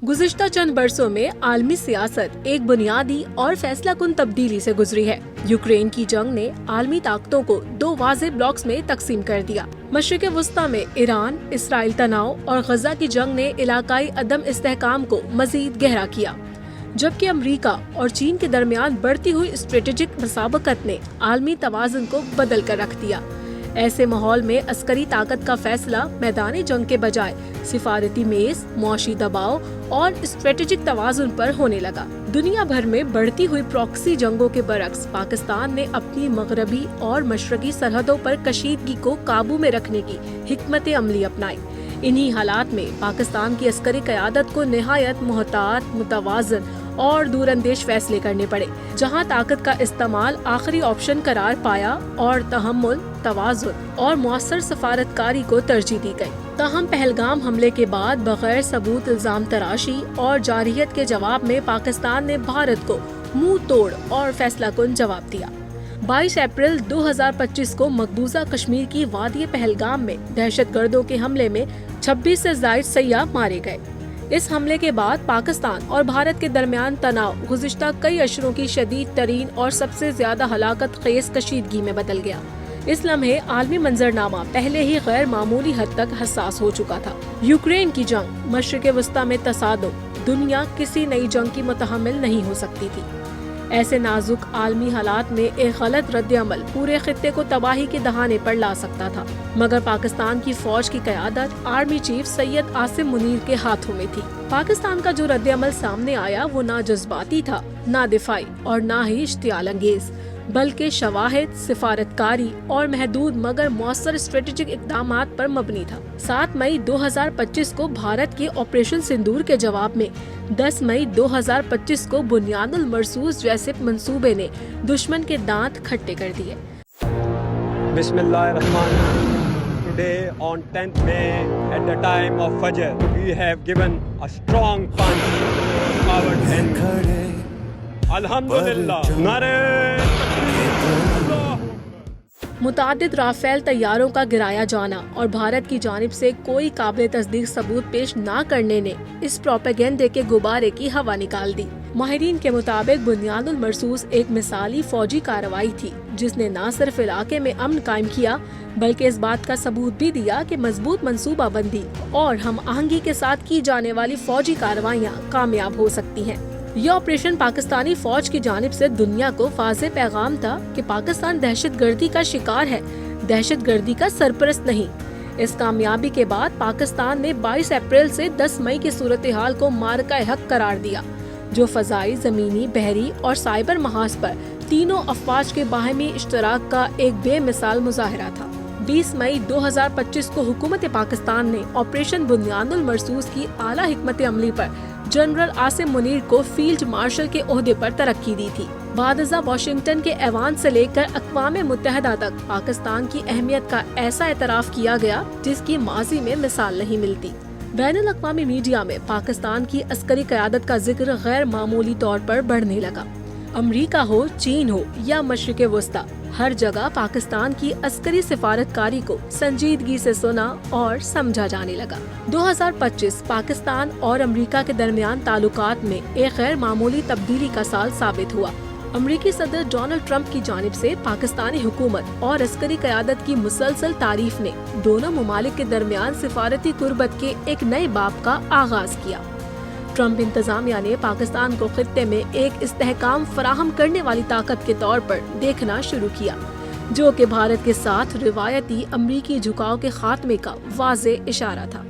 गुज़िश्ता चंद बरसों में आलमी सियासत एक बुनियादी और फैसला कुन तब्दीली से गुजरी है। यूक्रेन की जंग ने आलमी ताकतों को दो वाज़ेह ब्लॉक्स में तकसीम कर दिया। मशरिक़ वस्ता में ईरान, इसराइल तनाव और गजा की जंग ने इलाकाई अदम इस्तेहकाम को मजीद गहरा किया, जबकि अमरीका और चीन के दरमियान बढ़ती हुई स्ट्रेटेजिक मुसाबकत ने आलमी तवाज़ुन को बदल कर रख दिया। ऐसे माहौल में अस्करी ताकत का फैसला मैदानी जंग के बजाय सिफारती मेज़, मुआशी दबाव और स्ट्रेटेजिक तवाज़ुन पर होने लगा। दुनिया भर में बढ़ती हुई प्रॉक्सी जंगों के बरक्स पाकिस्तान ने अपनी मगरबी और मशरकी सरहदों पर कशीदगी को काबू में रखने की हिकमत अमली अपनाई। इन्हीं हालात में पाकिस्तान की अस्करी क़यादत को निहायत मुहतात, मुतवाज़न और दूरअंदेश फैसले करने पड़े, जहां ताकत का इस्तेमाल आखिरी ऑप्शन करार पाया और तहम्मुल, तवाज़ुन और मुअस्सर सफारतकारी को तरजीह दी गई। ताहम पहलगाम हमले के बाद बगैर सबूत इल्जाम तराशी और जारहियत के जवाब में पाकिस्तान ने भारत को मुंह तोड़ और फैसला कुन जवाब दिया। 22 अप्रैल 2025 को मकबूजा कश्मीर की वादी पहलगाम में दहशतगर्दों के हमले में 26 से ज़ायद सय्याह मारे गए। इस हमले के बाद पाकिस्तान और भारत के दरमियान तनाव गुज़िश्ता कई अशरों की शदीद तरीन और सबसे ज्यादा हलाकत खेज कशीदगी में बदल गया। इस लम्हे आलमी मंजरनामा पहले ही गैर मामूली हद तक हसास हो चुका था। यूक्रेन की जंग, मशरिक़ वस्ता में तसादुम, दुनिया किसी नई जंग की मुतहम्मिल नहीं हो सकती थी। ऐसे नाजुक आलमी हालात में एक गलत रद्द-ए-अमल पूरे खित्ते को तबाही के दहाने पर ला सकता था, मगर पाकिस्तान की फौज की क़यादत आर्मी चीफ सैयद आसिम मुनीर के हाथों में थी। पाकिस्तान का जो रद्द-ए-अमल सामने आया वो ना जज्बाती था, ना दिफाई और ना ही इश्तियाल अंगेज, बल्कि शवाहिद, सिफारतकारी और महदूद मगर मौसर स्ट्रेटेजिक इक़दामात पर मबनी था। 7 मई 2025 को भारत के ऑपरेशन सिंदूर के जवाब में 10 मई 2025 को बुनियादुल मरसूस जैसे मंसूबे ने दुश्मन के दांत खट्टे कर दिए। Today on 10th May at the time of Fajr, we have given a strong punch to our enemy. Alhamdulillah. Nare मुतादिद राफेल तैयारों का गिराया जाना और भारत की जानिब से कोई काबिल तस्दीक सबूत पेश न करने ने इस प्रोपेगेंडे के गुब्बारे की हवा निकाल दी। माहिरीन के मुताबिक बुनियादुल मरसूस एक मिसाली फौजी कार्रवाई थी, जिसने न सिर्फ इलाके में अमन कायम किया बल्कि इस बात का सबूत भी दिया कि मजबूत मंसूबा बंदी और हम आहंगी के साथ की जाने वाली फौजी कार्रवाइयाँ कामयाब हो सकती हैं। यह ऑपरेशन पाकिस्तानी फौज की जानिब से दुनिया को वाज़ेह पैगाम था कि पाकिस्तान दहशतगर्दी का शिकार है, दहशतगर्दी का सरपरस्त नहीं। इस कामयाबी के बाद पाकिस्तान ने 22 अप्रैल से 10 मई की सूरत हाल को मारका हक करार दिया, जो फजाई, जमीनी, बहरी और साइबर महाज पर तीनों अफवाज के बाहमी इश्तराक का एक बेमिसाल मुजाहरा था। 20 मई 2025 को हुकूमत पाकिस्तान ने ऑपरेशन बुनियादुल मरसूस की आला हिकमत अमली पर जनरल आसिम मुनीर को फील्ड मार्शल के ओहदे पर तरक्की दी थी। बादशाह वाशिंगटन के ऐवान से लेकर अक़वाम मुत्तहिदा तक पाकिस्तान की अहमियत का ऐसा एतराफ़ किया गया जिसकी माजी में मिसाल नहीं मिलती। बैनुल अक़वामी मीडिया में पाकिस्तान की अस्करी क़यादत का जिक्र गैर मामूली तौर पर बढ़ने लगा। अमरीका हो, चीन हो या मशरिक़ वस्ता, हर जगह पाकिस्तान की अस्करी सिफारतकारी को संजीदगी से सुना और समझा जाने लगा। 2025 पाकिस्तान और अमरीका के दरमियान ताल्लुकात में एक गैर मामूली तब्दीली का साल साबित हुआ। अमरीकी सदर डोनाल्ड ट्रंप की जानिब से पाकिस्तानी हुकूमत और अस्करी क़यादत की मुसलसल तारीफ ने दोनों ममालिक के दरमियान सिफारती कुर्बत के एक नए बाब का आगाज किया। ट्रंप इंतजामिया ने पाकिस्तान को खित्ते में एक इस्तेहकाम फराहम करने वाली ताकत के तौर पर देखना शुरू किया, जो कि भारत के साथ रिवायती अमरीकी झुकाव के खात्मे का वाज़ेह इशारा था।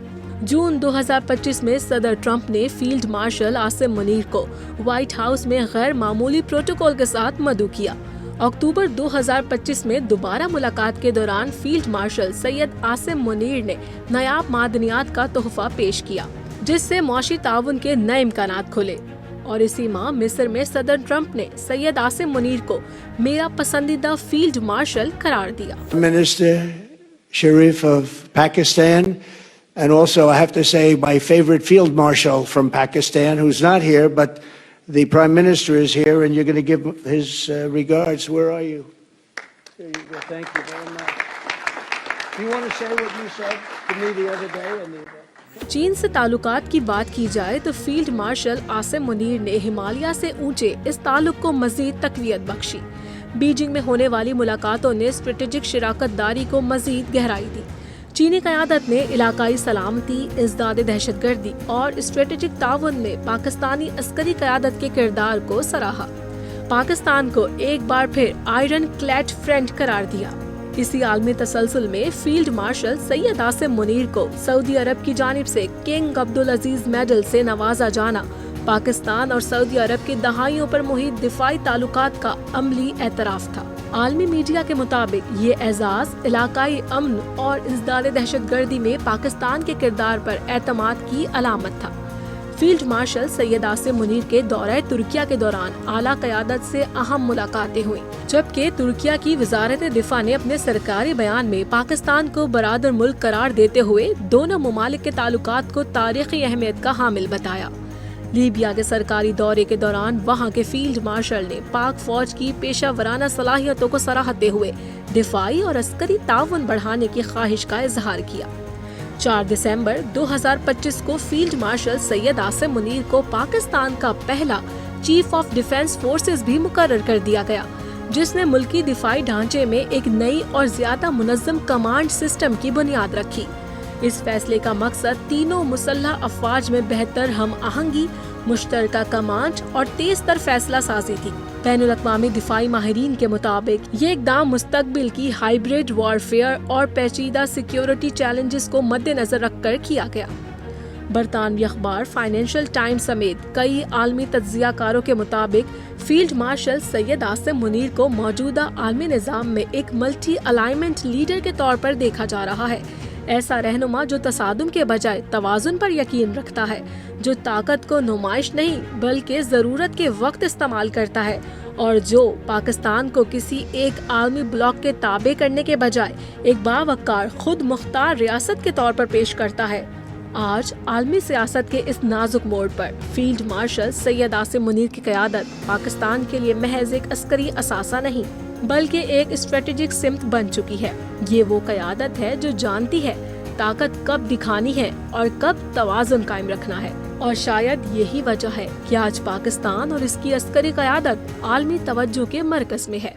जून 2025 में सदर ट्रंप ने फील्ड मार्शल आसिम मुनीर को व्हाइट हाउस में गैर मामूली प्रोटोकॉल के साथ मदऊ किया। अक्टूबर 2025 में दोबारा मुलाकात के दौरान फील्ड मार्शल सैयद आसिम मुनीर ने नायाब मादनियात का तोहफा पेश किया, जिससे मौशी ताउन के नए इम्कानात खुले। और इसी माह मिस्र में सदर ट्रंप ने सैयद आसिम मुनीर को मेरा पसंदीदा फील्ड मार्शल करार दिया। Minister Sharif of Pakistan, and also I have to say my favorite field marshal from Pakistan, who's not here, but the Prime Minister is here, and you're going to give his regards. Where are you? There you go. Thank you very much. Do you want to say what you said to me the other day? چین سے تعلقات کی بات کی جائے تو field marshal Asim Munir نے ہمالیہ سے اونچے اس تعلق کو مزید تقویت بخشی۔ بیجنگ میں ہونے والی ملاقاتوں نے اسٹریٹجک شراکت داری کو مزید گہرائی دی۔ چینی قیادت نے علاقائی سلامتی، ازداد دہشت گردی اور اسٹریٹجک تعاون میں پاکستانی عسکری قیادت کے کردار کو سراہا۔ پاکستان کو ایک بار پھر آئرن کلیڈ فرینڈ قرار دیا۔ اسی عالمی تسلسل میں فیلڈ مارشل سید عاصم منیر کو سعودی عرب کی جانب سے کنگ عبدالعزیز میڈل سے نوازا جانا پاکستان اور سعودی عرب کے دہائیوں پر محیط دفاعی تعلقات کا عملی اعتراف تھا۔ عالمی میڈیا کے مطابق یہ اعزاز علاقائی امن اور ازداد دہشت گردی میں پاکستان کے کردار پر اعتماد کی علامت تھا۔ فیلڈ مارشل سید عاصم منیر کے دورہ ترکیہ کے دوران اعلیٰ قیادت سے اہم ملاقاتیں ہوئیں، جبکہ ترکیہ کی وزارت دفاع نے اپنے سرکاری بیان میں پاکستان کو برادر ملک قرار دیتے ہوئے دونوں ممالک کے تعلقات کو تاریخی اہمیت کا حامل بتایا۔ لیبیا کے سرکاری دورے کے دوران وہاں کے فیلڈ مارشل نے پاک فوج کی پیشہ ورانہ صلاحیتوں کو سراہتے ہوئے دفاعی اور عسکری تعاون بڑھانے کی خواہش کا اظہار کیا۔ 4 دسمبر 2025 کو فیلڈ مارشل سید عاصم منیر کو پاکستان کا پہلا چیف آف ڈیفنس فورسز بھی مقرر کر دیا گیا، جس نے ملکی دفاعی ڈھانچے میں ایک نئی اور زیادہ منظم کمانڈ سسٹم کی بنیاد رکھی۔ اس فیصلے کا مقصد تینوں مسلح افواج میں بہتر ہم آہنگی، مشترکہ کمانڈ اور تیز تر فیصلہ سازی تھی۔ بین الاقوامی دفاعی ماہرین کے مطابق یہ اقدام مستقبل کی ہائیبرڈ وارفیئر اور پیچیدہ سیکیورٹی چیلنجز کو مد نظر رکھ کر کیا گیا۔ برطانوی اخبار فائنینشل ٹائمز سمیت کئی عالمی تجزیہ کاروں کے مطابق فیلڈ مارشل سید عاصم منیر کو موجودہ عالمی نظام میں ایک ملٹی الائنمنٹ لیڈر کے طور پر دیکھا جا رہا ہے، ایسا رہنما جو تصادم کے بجائے توازن پر یقین رکھتا ہے، جو طاقت کو نمائش نہیں بلکہ ضرورت کے وقت استعمال کرتا ہے، اور جو پاکستان کو کسی ایک عالمی بلاک کے تابع کرنے کے بجائے ایک باوقار خود مختار ریاست کے طور پر پیش کرتا ہے۔ آج عالمی سیاست کے اس نازک موڑ پر فیلڈ مارشل سید عاصم منیر کی قیادت پاکستان کے لیے محض ایک عسکری اثاثہ نہیں بلکہ ایک اسٹریٹجک سمت بن چکی ہے۔ یہ وہ قیادت ہے جو جانتی ہے طاقت کب دکھانی ہے اور کب توازن قائم رکھنا ہے، اور شاید یہی وجہ ہے کہ آج پاکستان اور اس کی عسکری قیادت عالمی توجہ کے مرکز میں ہے۔